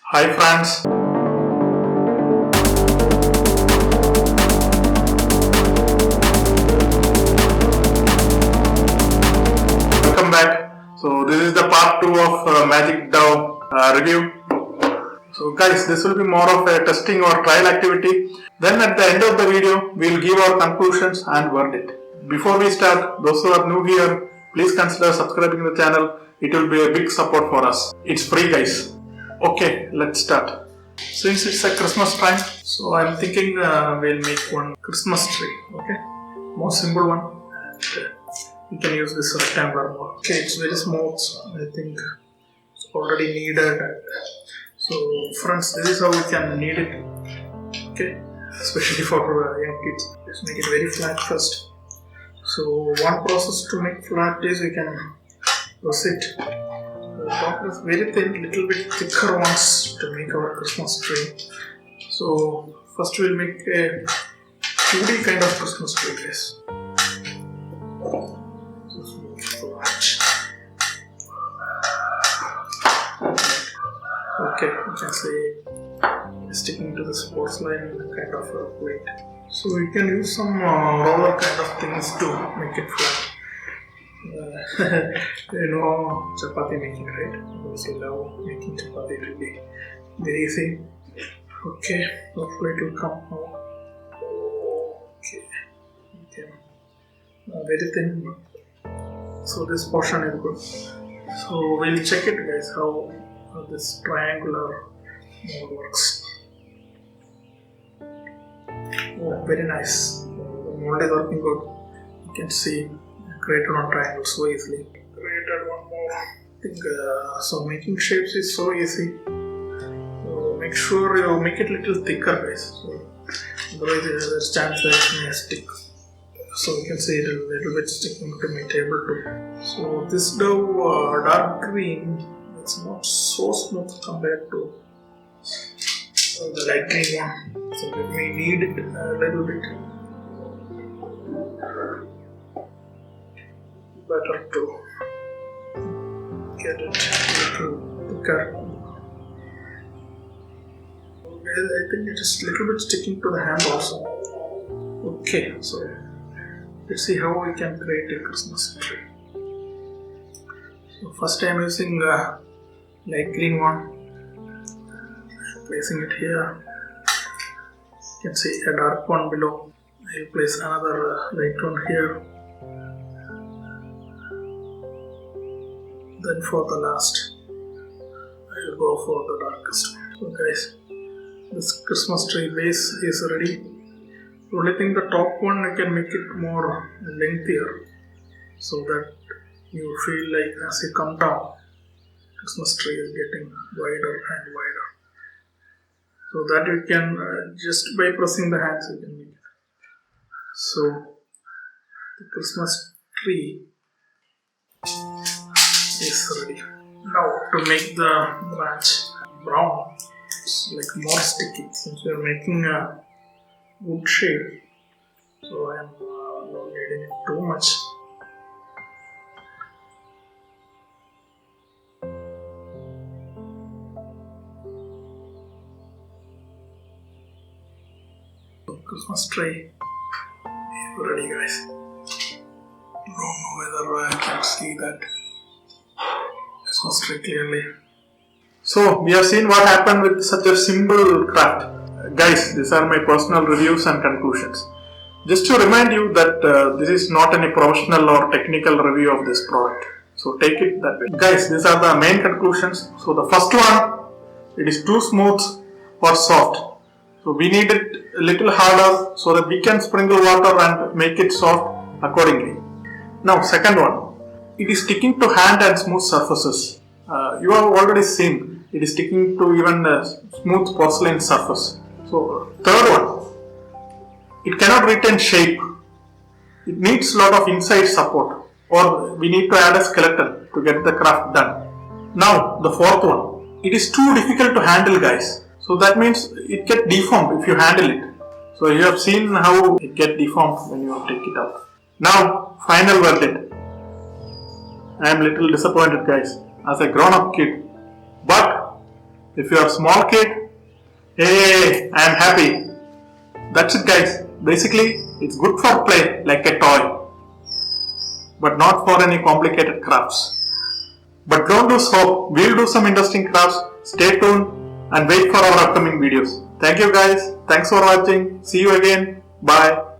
Hi friends, welcome back. So this is the part 2 of Magic Dove review. So guys, this will be more of a testing or trial activity. Then at the end of the video, we will give our conclusions and verdict. Before we start, those who are new here, please consider subscribing to the channel. It will be a big support for us. It's free guys. Okay, let's start. Since it's a Christmas time, so I'm thinking we'll make one Christmas tree. Okay, more simple one. Okay. You can use this rectangular one. Okay, it's very smooth. I think it's already kneaded. So friends, this is how we can knead it. Okay, especially for young kids. Let's make it very flat first. So one process to make flat is we can press it. The top is very thin, little bit thicker ones to make our Christmas tree. So first we'll make a 2D kind of Christmas tree, guys. Okay, you can see sticking to the sports line kind of a plate. So you can use some roller kind of things to make it flat. You know chapati making, right? Those who love making chapati, it will be very easy. Okay, hopefully it will come out. Okay, very thin. So this portion is good. So we'll check it, guys, how this triangular mode works. Oh, very nice. The mold is working good. You can see created one triangle so easily. Created one more thing. So making shapes is so easy. So make sure you make it little thicker, guys. So otherwise there's a chance that it may stick. So you can see it a little bit sticking to my table too. So this dough dark green, it's not so smooth compared to the light green one. So let me knead it a little bit. Better to get it a little thicker. Okay, I think it is a little bit sticking to the hand also. Okay, so let's see how we can create a Christmas tree. So first I am using light green one. Placing it here. You can see a dark one below. I will place another light one here. Then for the last, I will go for the darkest one. So guys, this Christmas tree base is ready. The only thing, the top one you can make it more lengthier, so that you feel like as you come down, Christmas tree is getting wider and wider. So that you can just by pressing the hands you can make it. So the Christmas tree is ready. Now to make the branch brown, it's like more sticky since we are making a wood shape. So I am not needing it too much. So Christmas tree is ready, guys. I don't know whether I can see that Christmas tree clearly. So we have seen what happened with such a simple craft. Guys, these are my personal reviews and conclusions. Just to remind you that this is not any professional or technical review of this product. So take it that way. Guys, these are the main conclusions. So the first one, it is too smooth or soft. So we need it a little harder so that we can sprinkle water and make it soft accordingly. Now second one, it is sticking to hand and smooth surfaces. You have already seen it is sticking to even a smooth porcelain surface. So third one, it cannot retain shape. It needs a lot of inside support, or we need to add a skeleton to get the craft done. Now the fourth one, it is too difficult to handle, guys. So that means it gets deformed if you handle it. So you have seen how it gets deformed when you take it out. Now final verdict. I am little disappointed, guys, as a grown-up kid. But If you are a small kid, hey, I am happy. That's it, guys. Basically, it's good for play like a toy, but not for any complicated crafts. But don't lose hope. We'll do some interesting crafts. Stay tuned and wait for our upcoming videos. Thank you, guys. Thanks for watching. See you again. Bye.